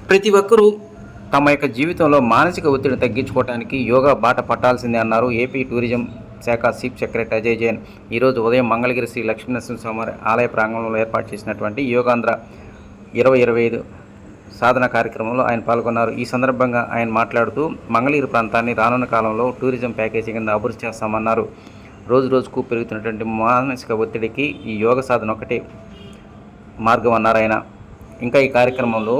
ప్రతి ఒక్కరూ తమ యొక్క జీవితంలో మానసిక ఒత్తిడిని తగ్గించుకోవడానికి యోగా బాట పట్టాల్సిందే అన్నారు ఏపీ టూరిజం శాఖ చీఫ్ సెక్రటరీ అజయ్ జైన్. ఈరోజు ఉదయం మంగళగిరి శ్రీ లక్ష్మీనరసింహస్వామి ఆలయ ప్రాంగణంలో ఏర్పాటు చేసినటువంటి యోగాంధ్ర 2025 సాధన కార్యక్రమంలో ఆయన పాల్గొన్నారు. ఈ సందర్భంగా ఆయన మాట్లాడుతూ మంగళగిరి ప్రాంతాన్ని రానున్న కాలంలో టూరిజం ప్యాకేజీ కింద అభివృద్ధి చేస్తామన్నారు. రోజు రోజుకు పెరుగుతున్నటువంటి మానసిక ఒత్తిడికి ఈ యోగ సాధన ఒకటే మార్గం అన్నారు ఆయన. ఇంకా ఈ కార్యక్రమంలో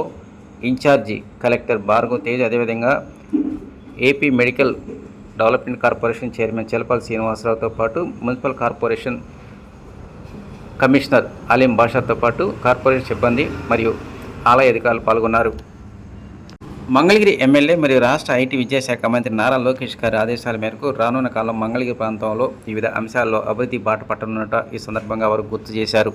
ఇన్ఛార్జి కలెక్టర్ భార్గవ్ తేజ్, అదేవిధంగా AP medical development corporation chairman Chelapalli శ్రీనివాసరావుతో పాటు మున్సిపల్ కార్పొరేషన్ కమిషనర్ అలీం బాషాతో పాటు కార్పొరేషన్ సిబ్బంది మరియు ఆలయ అధికారులు పాల్గొన్నారు. మంగళగిరి ఎమ్మెల్యే మరియు రాష్ట్ర ఐటీ విద్యాశాఖ మంత్రి నారా లోకేష్ గారి ఆదేశాల మేరకు రానున్న కాలం మంగళగిరి ప్రాంతంలో వివిధ అంశాల్లో అభివృద్ధి బాట పట్టనున్నట్టు ఈ సందర్భంగా వారు గుర్తు చేశారు.